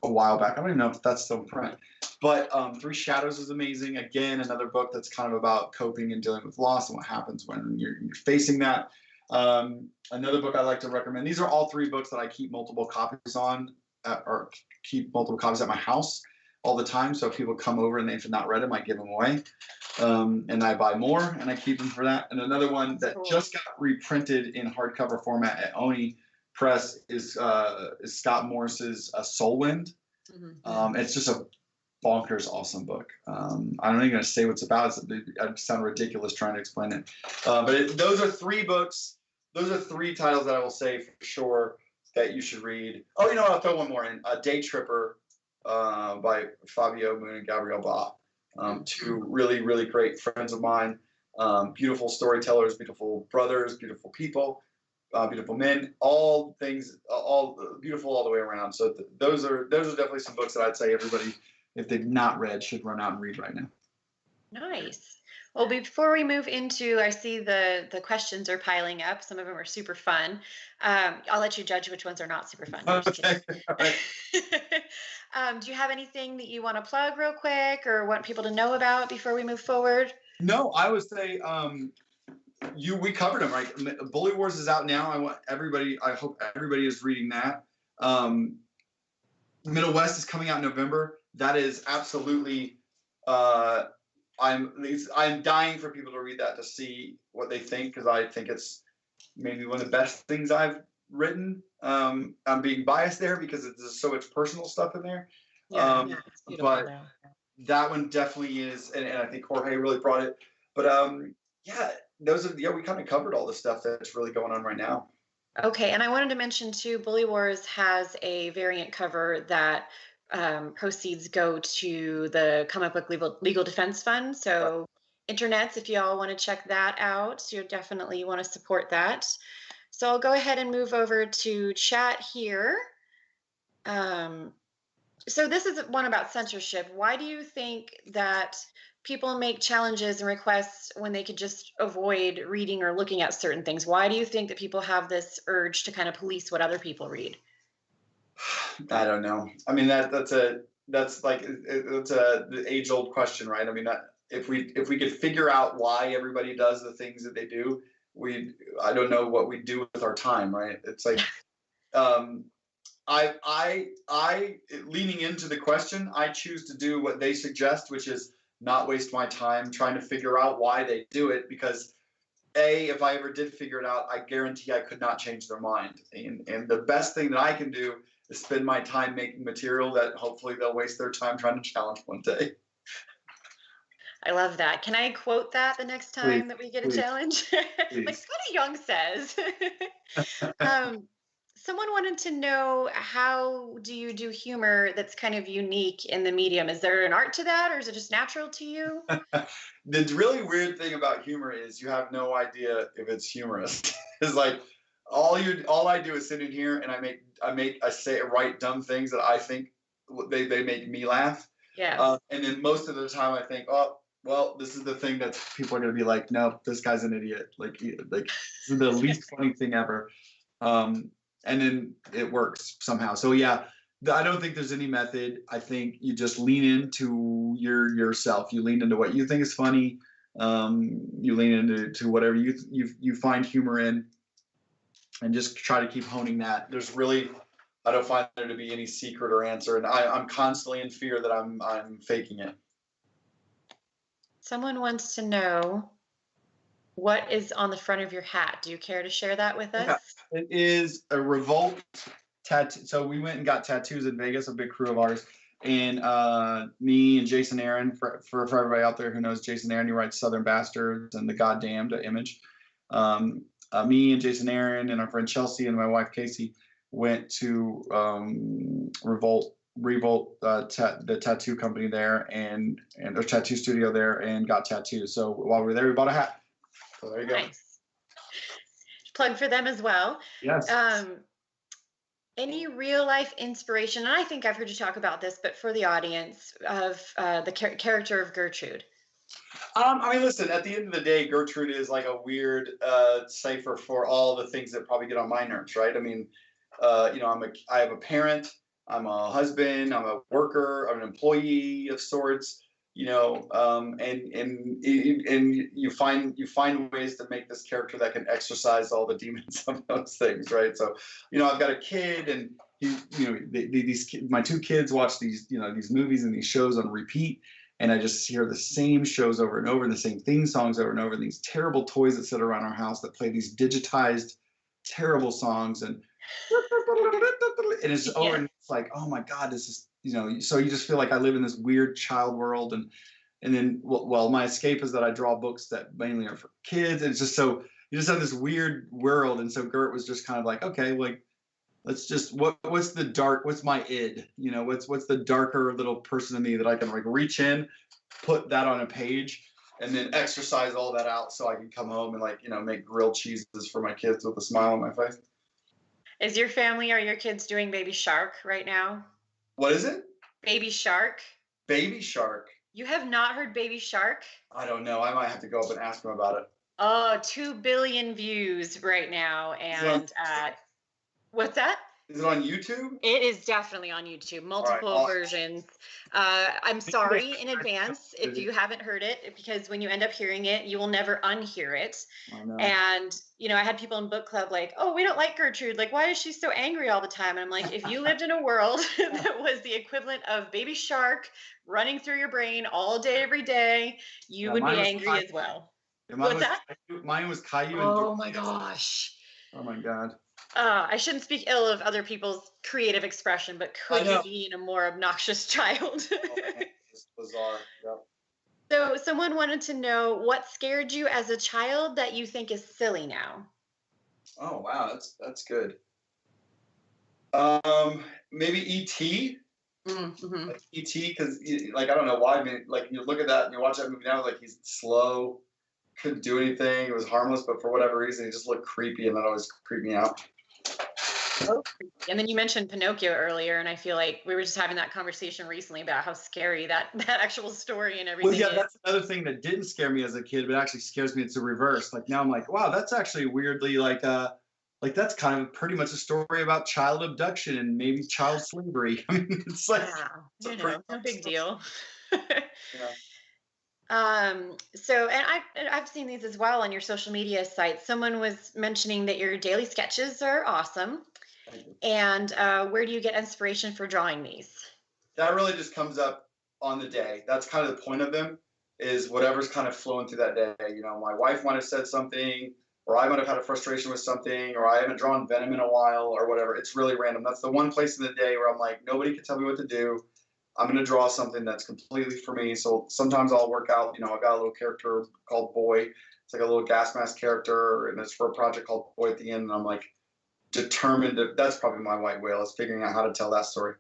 a while back. I don't even know if that's still in print. But Three Shadows is amazing. Again, another book that's kind of about coping and dealing with loss and what happens when you're facing that. Another book I like to recommend. These are all three books that I keep multiple copies on, or keep multiple copies at my house all the time. So if people come over and they've not read them, I give them away. And I buy more and I keep them for that. And another one that just got reprinted in hardcover format at Oni Press is Scott Morris's Soule. It's just a bonkers awesome book. I'm not even going to say what it's about. I sound ridiculous trying to explain it. But those are three books. Those are three titles that I will say for sure that you should read. Oh, you know what? I'll throw one more in. Day Tripper by Fabio Moon and Gabrielle Ba. Two really great friends of mine. Beautiful storytellers, beautiful brothers, beautiful people. Beautiful men, all things, all beautiful all the way around. So those are definitely some books that I'd say everybody, if they've not read, should run out and read right now. Nice. Well, before we move into, I see the questions are piling up. Some of them are super fun. I'll let you judge which ones are not super fun. Okay. Do you have anything that you want to plug real quick or want people to know about before we move forward? No, I would say we covered them, right? Bully Wars is out now. I hope everybody is reading that. Middle West is coming out in November. That is absolutely I'm dying for people to read that to see what they think, because I think it's maybe one of the best things I've written. I'm being biased there because there's so much personal stuff in there. But that one definitely is, and I think Jorge really brought it. But we kind of covered all the stuff that's really going on right now. Okay, and I wanted to mention too, Bully Wars has a variant cover that proceeds go to the Comic Book Legal Defense Fund. So internets, if you all want to check that out, so you definitely want to support that. So I'll go ahead and move over to chat here. So this is one about censorship. Why do you think that people make challenges and requests when they could just avoid reading or looking at certain things? Why do you think that people have this urge to kind of police what other people read? I don't know. I mean, that's the age-old question, right? I mean, if we could figure out why everybody does the things that they do, I don't know what we'd do with our time, right? It's like, I leaning into the question, I choose to do what they suggest, which is not waste my time trying to figure out why they do it, because if I ever did figure it out, I guarantee I could not change their mind. And the best thing that I can do is spend my time making material that hopefully they'll waste their time trying to challenge one day. I love that. Can I quote that the next time that we get a challenge? Like Skottie Young says. Someone wanted to know, how do you do humor that's kind of unique in the medium? Is there an art to that, or is it just natural to you? The really weird thing about humor is you have no idea if it's humorous. It's like all I do is sit in here and I write dumb things that I think they make me laugh. Yeah. And then most of the time I think, oh, well, this is the thing that people are going to be like, no, this guy's an idiot. Like this is the least funny thing ever. And then it works somehow. So yeah, I don't think there's any method. I think you just lean into yourself. You lean into what you think is funny. You lean into whatever you find humor in, and just try to keep honing that. I don't find there to be any secret or answer, and I'm constantly in fear that I'm faking it. Someone wants to know what is on the front of your hat. Do you care to share that with us? Yeah, it is a revolt tattoo. So we went and got tattoos in Vegas, a big crew of ours. And me and Jason Aaron, for everybody out there who knows Jason Aaron, he writes Southern Bastards and The Goddamned Image. Me and Jason Aaron and our friend Chelsea and my wife Casey went to Revolt, the tattoo company there and a tattoo studio there, and got tattoos. So while we were there, we bought a hat. So there you go. Nice. Plug for them as well. Yes. Any real life inspiration, and I think I've heard you talk about this, but for the audience, of the character of Gertrude? I mean, listen, at the end of the day, Gertrude is like a weird cipher for all the things that probably get on my nerves, right? I mean, you know, I have a parent, I'm a husband, I'm a worker, I'm an employee of sorts, you know, and you find ways to make this character that can exercise all the demons of those things, right? So, you know, I've got a kid, and my two kids watch these movies and these shows on repeat, and I just hear the same shows over and over, and the same theme songs over and over, and these terrible toys that sit around our house that play these digitized terrible songs, and it's over, and it's like, oh my God, this is, you know, so you just feel like I live in this weird child world, and then, well, my escape is that I draw books that mainly are for kids, and it's just so, you just have this weird world, and so Gert was just kind of like, okay, like, let's just, what's my id, you know, what's the darker little person in me that I can like reach in, put that on a page, and then exercise all that out so I can come home and, like, you know, make grilled cheeses for my kids with a smile on my face. Is your family or your kids doing Baby Shark right now? What is it? Baby Shark. Baby Shark. You have not heard Baby Shark? I don't know. I might have to go up and ask them about it. Oh, 2 billion views right now. And what's that? Is it on YouTube? It is definitely on YouTube, multiple versions. I'm sorry in advance if you haven't heard it, because when you end up hearing it, you will never unhear it. I know. And, you know, I had people in book club like, oh, we don't like Gertrude. Like, why is she so angry all the time? And I'm like, if you lived in a world that was the equivalent of Baby Shark running through your brain all day, every day, you would be angry as well. What's that? Mine was Caillou. Oh, my gosh. Oh, my God. I shouldn't speak ill of other people's creative expression, but could you be a more obnoxious child? It's bizarre. Yep. So someone wanted to know what scared you as a child that you think is silly now. Oh, wow. That's good. Maybe E.T. Mm-hmm. Like E.T., because, like, I don't know why. I mean, like, you look at that and you watch that movie now, like, he's slow, couldn't do anything, it was harmless, but for whatever reason, he just looked creepy, and that always creeped me out. Oh, and then you mentioned Pinocchio earlier, and I feel like we were just having that conversation recently about how scary that actual story and everything is. That's another thing that didn't scare me as a kid, but actually scares me. It's the reverse. Like, now I'm like, wow, that's actually weirdly like that's kind of pretty much a story about child abduction and maybe child slavery. I mean, it's like, no big deal. Yeah. So, and I've seen these as well on your social media sites. Someone was mentioning that your daily sketches are awesome. And where do you get inspiration for drawing these? That really just comes up on the day. That's kind of the point of them, is whatever's kind of flowing through that day. You know, my wife might have said something, or I might have had a frustration with something, or I haven't drawn Venom in a while, or whatever. It's really random. That's the one place in the day where I'm like, nobody can tell me what to do. I'm going to draw something that's completely for me. So sometimes I'll work out, you know, I've got a little character called Boy. It's like a little gas mask character, and it's for a project called Boy at the end. And I'm like determined to, that's probably my white whale, is figuring out how to tell that story.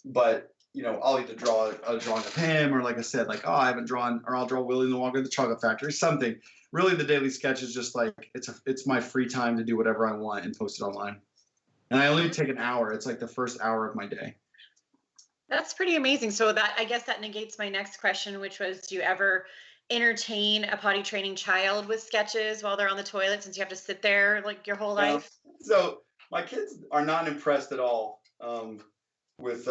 But, you know, I'll either draw a drawing of him, or like I said, like, oh, I haven't drawn, or I'll draw Willy the Wonka at the Chocolate Factory, something. Really, the daily sketch is just like, it's my free time to do whatever I want and post it online. And I only take an hour. It's like the first hour of my day. That's pretty amazing. So that, I guess that negates my next question, which was, do you ever entertain a potty training child with sketches while they're on the toilet, since you have to sit there like your whole life? So my kids are not impressed at all. with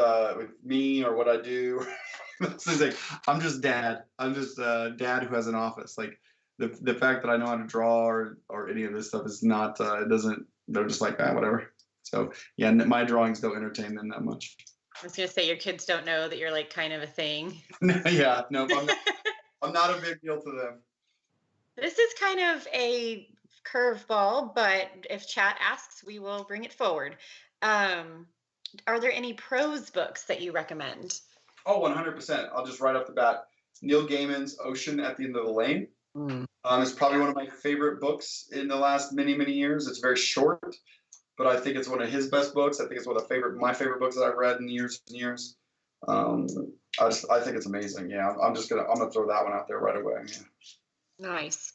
me or what I do. It's like, I'm just dad. I'm just dad who has an office. Like the fact that I know how to draw or any of this stuff is not. It doesn't. They're just like whatever. So yeah, my drawings don't entertain them that much. I was gonna say your kids don't know that you're like kind of a thing. Yeah, no, I'm not a big deal to them. This is kind of a curveball, but if chat asks, we will bring it forward. Are there any prose books that you recommend? Oh, 100%. I'll just right off the bat. Neil Gaiman's Ocean at the End of the Lane. It's probably one of my favorite books in the last many, many years. It's very short, but I think it's one of his best books. I think it's one of my favorite books that I've read in years and years. I think it's amazing. Yeah, I'm gonna throw that one out there right away. Yeah. Nice.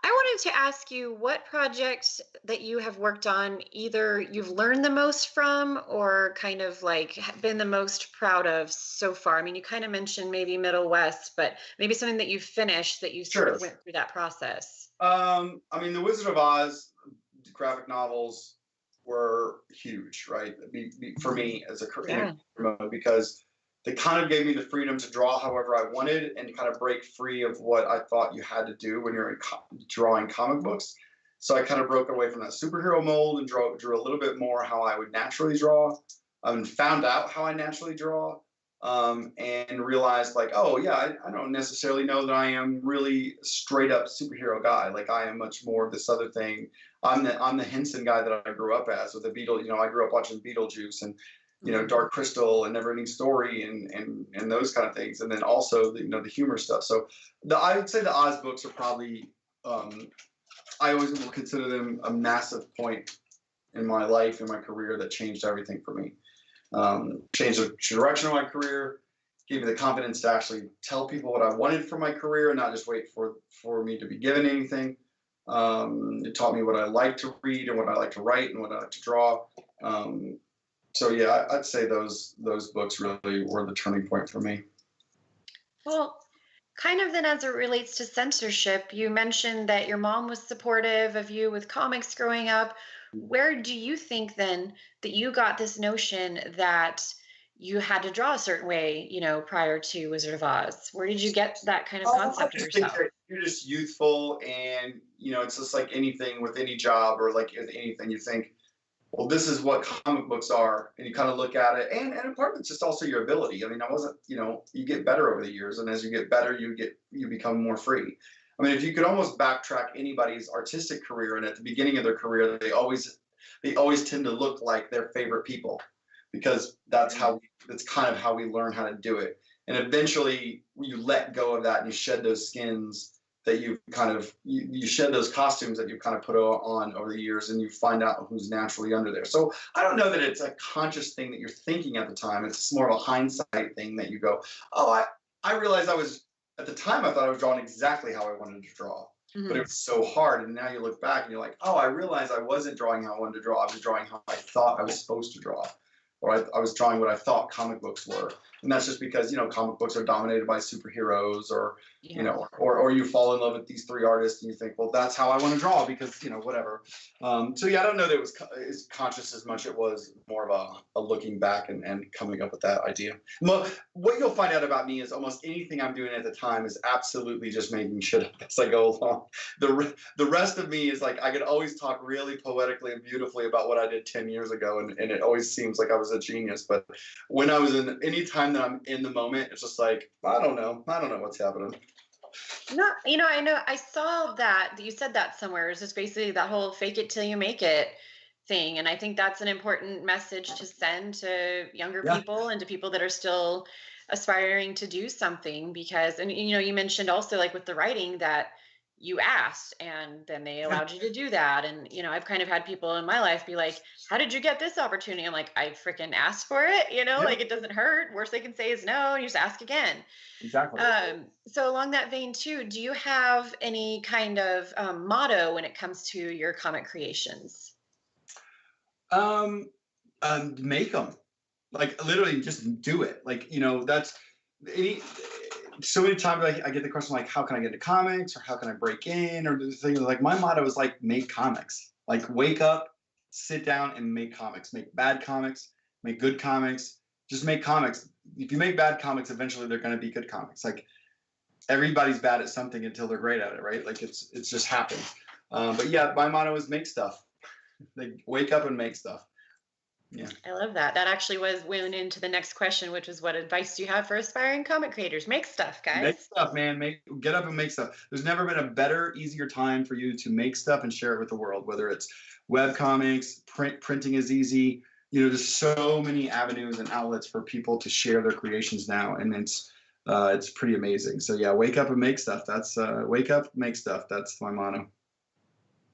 I wanted to ask you what projects that you have worked on either you've learned the most from or kind of like been the most proud of so far. I mean, you kind of mentioned maybe Middle West, but maybe something that you finished that you sort of went through that process. I mean, The Wizard of Oz graphic novels were huge, right? For me as a career, because they kind of gave me the freedom to draw however I wanted and kind of break free of what I thought you had to do when you're drawing comic books. So I kind of broke away from that superhero mold and drew a little bit more how I would naturally draw, and found out how I naturally draw, and realized like, oh yeah, I don't necessarily know that I am really straight up superhero guy. Like I am much more of this other thing. I'm the Henson guy that I grew up as with the Beetle. You know, I grew up watching Beetlejuice and Dark Crystal and Neverending Story and those kind of things, and then also the humor stuff. So I would say the Oz books are probably I always will consider them a massive point in my life and my career that changed everything for me. Changed the direction of my career, gave me the confidence to actually tell people what I wanted for my career and not just wait for me to be given anything. It taught me what I like to read and what I like to write and what I like to draw. So yeah, I'd say those books really were the turning point for me. Well, kind of then as it relates to censorship, you mentioned that your mom was supportive of you with comics growing up. Where do you think then that you got this notion that you had to draw a certain way, prior to Wizard of Oz? Where did you get that kind of concept of yourself? You're just youthful, and it's just like anything with any job or like anything. You think, well, this is what comic books are, and you kind of look at it, and in part it's just also your ability. I mean, I wasn't, you get better over the years, and as you get better, you become more free. I mean, if you could almost backtrack anybody's artistic career, and at the beginning of their career, they always tend to look like their favorite people, because that's kind of how we learn how to do it. And eventually, you let go of that and you shed those skins that you've you shed those costumes that you've kind of put on over the years, and you find out who's naturally under there. So I don't know that it's a conscious thing that you're thinking at the time. It's more of a hindsight thing that you go, oh, I realized at the time I thought I was drawing exactly how I wanted to draw. Mm-hmm. But it was so hard. And now you look back and you're like, oh, I realized I wasn't drawing how I wanted to draw. I was drawing how I thought I was supposed to draw. Or I was drawing what I thought comic books were. And that's just because, comic books are dominated by superheroes, or, or you fall in love with these three artists and you think, well, that's how I want to draw because, whatever. So yeah, I don't know that it was as conscious as much. It was more of a looking back and coming up with that idea. What you'll find out about me is almost anything I'm doing at the time is absolutely just making shit up as I go along. The rest of me is like, I could always talk really poetically and beautifully about what I did 10 years ago. And it always seems like I was a genius. But when I was any time that I'm in the moment, it's just like, I don't know what's happening. No, I know I saw that you said that somewhere. It's just basically that whole fake it till you make it thing. And I think that's an important message to send to younger people and to people that are still aspiring to do something, because, and you mentioned also like with the writing that you asked and then they allowed you to do that. And, I've kind of had people in my life be like, how did you get this opportunity? I'm like, I freaking asked for it, like it doesn't hurt. Worst they can say is no, and you just ask again. Exactly. So along that vein too, do you have any kind of motto when it comes to your comic creations? Make them. Like literally just do it. Like, that's so many times I get the question like, how can I get into comics, or how can I break in, or the thing like my motto is like, make comics. Like wake up, sit down and make comics. Make bad comics, make good comics, just make comics. If you make bad comics, eventually they're going to be good comics. Like everybody's bad at something until they're great at it, right? Like it's just happens. But yeah, my motto is make stuff. Like wake up and make stuff. Yeah. I love that. That actually went into the next question, which was what advice do you have for aspiring comic creators? Make stuff, guys. Make stuff, man. Get up and make stuff. There's never been a better, easier time for you to make stuff and share it with the world, whether it's web comics, printing is easy. You know, there's so many avenues and outlets for people to share their creations now, and it's pretty amazing. So yeah, wake up and make stuff. That's wake up, make stuff. That's my motto.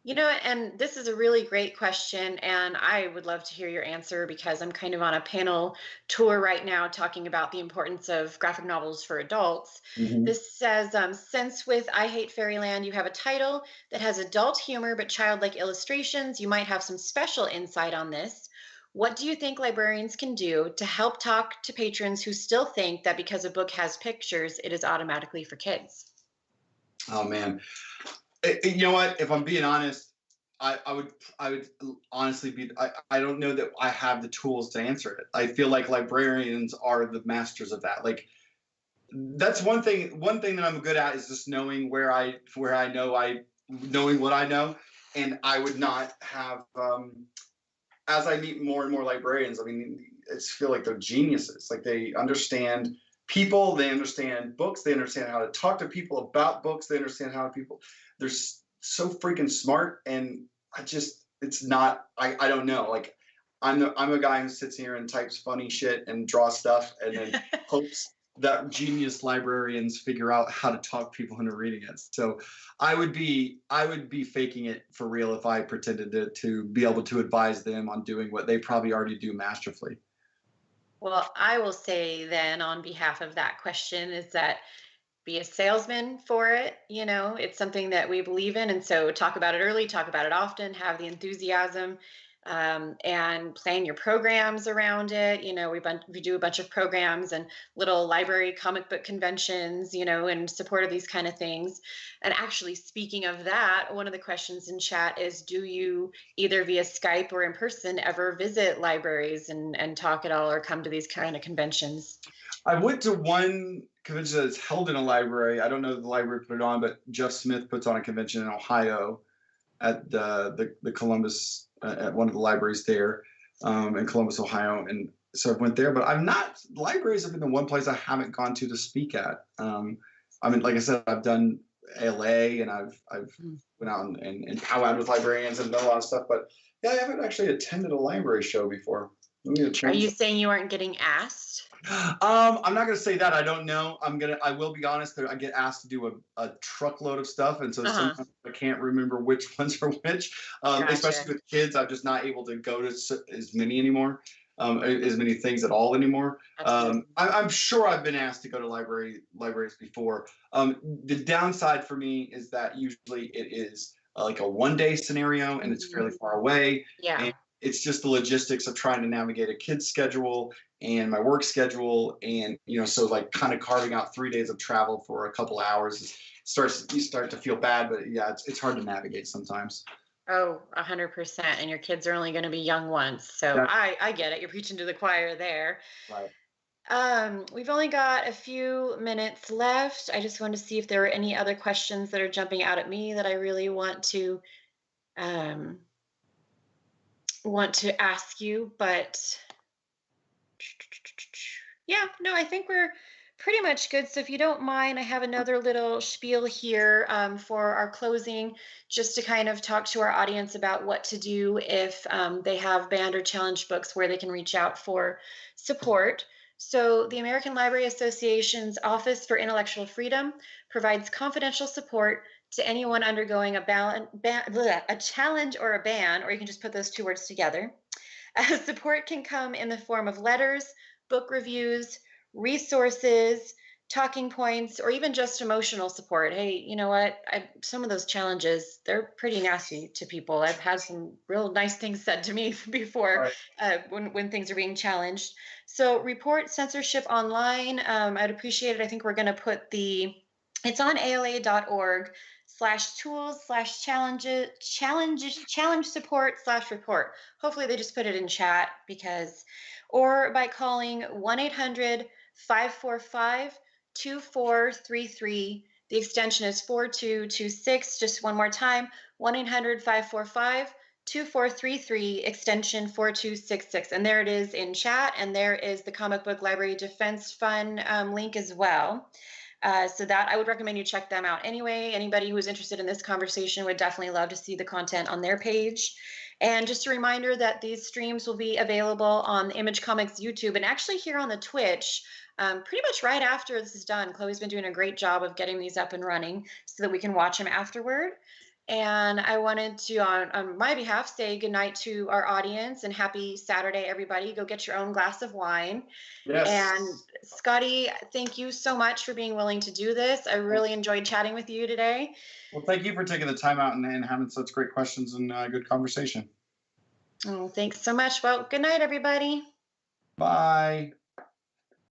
You know, and this is a really great question, and I would love to hear your answer because I'm kind of on a panel tour right now talking about the importance of graphic novels for adults. Mm-hmm. This says, since with I Hate Fairyland, you have a title that has adult humor but childlike illustrations, you might have some special insight on this. What do you think librarians can do to help talk to patrons who still think that because a book has pictures, it is automatically for kids? Oh, man. You know what? If I'm being honest, I would honestly be. I don't know that I have the tools to answer it. I feel like librarians are the masters of that. Like that's one thing. One thing that I'm good at is just knowing knowing what I know, and I would not have. As I meet more and more librarians, I mean, I just feel like they're geniuses. Like they understand people, they understand books, they understand how to talk to people about books, they understand how people. They're so freaking smart, and it's not. I don't know. Like I'm a guy who sits here and types funny shit and draws stuff, and then hopes that genius librarians figure out how to talk people into reading it. So I would be faking it for real if I pretended to be able to advise them on doing what they probably already do masterfully. Well, I will say then on behalf of that question is that be a salesman for it. You know, it's something that we believe in. And so talk about it early, talk about it often, have the enthusiasm, and plan your programs around it. You know, we do a bunch of programs and little library comic book conventions, you know, in support of these kind of things. And actually, speaking of that, one of the questions in chat is, do you either via Skype or in person ever visit libraries and talk at all or come to these kind of conventions? I went to one convention that's held in a library. I don't know if the library put it on, but Jeff Smith puts on a convention in Ohio at the Columbus, at one of the libraries there in Columbus, Ohio. And so I went there, but libraries have been the one place I haven't gone to speak at. I mean, like I said, I've done LA and I've went out and powwowed with librarians and done a lot of stuff, but yeah, I haven't actually attended a library show before. Are you saying you aren't getting asked? I'm not gonna say that. I don't know. I will be honest. I get asked to do a truckload of stuff, and so sometimes I can't remember which ones are which. Gotcha. Especially with kids, I'm just not able to go to as many anymore, as many things at all anymore. I'm sure I've been asked to go to libraries before. The downside for me is that usually it is like a one-day scenario, and it's fairly far away. Yeah. And it's just the logistics of trying to navigate a kid's schedule and my work schedule. And, you know, so like kind of carving out 3 days of travel for a couple hours, you start to feel bad, but yeah, it's hard to navigate sometimes. Oh, 100%. And your kids are only going to be young once. So I get it. You're preaching to the choir there. Right. We've only got a few minutes left. I just wanted to see if there were any other questions that are jumping out at me that I really want to ask you, but yeah, no, I think we're pretty much good. So if you don't mind, I have another little spiel here for our closing, just to kind of talk to our audience about what to do if they have banned or challenged books, where they can reach out for support. So the American Library Association's Office for Intellectual Freedom provides confidential support to anyone undergoing a challenge or a ban, or you can just put those two words together. Support can come in the form of letters, book reviews, resources, talking points, or even just emotional support. Hey, you know what? Some of those challenges, they're pretty nasty to people. I've had some real nice things said to me before, when things are being challenged. So report censorship online. I'd appreciate it. I think we're going to put it's on ALA.org. challenge support/report. Hopefully they just put it in chat because, or by calling 1-800-545-2433. The extension is 4226. Just one more time, 1-800-545-2433, extension 4266. And there it is in chat, and there is the Comic Book Library Defense Fund link as well. So that I would recommend you check them out anyway. Anybody who is interested in this conversation would definitely love to see the content on their page. And just a reminder that these streams will be available on Image Comics YouTube and actually here on the Twitch pretty much right after this is done. Chloe's been doing a great job of getting these up and running so that we can watch them afterward. And I wanted to, on my behalf, say goodnight to our audience and happy Saturday, everybody. Go get your own glass of wine. Yes. And Skottie, thank you so much for being willing to do this. I really enjoyed chatting with you today. Well, thank you for taking the time out and having such great questions and good conversation. Oh, thanks so much. Well, good night, everybody. Bye.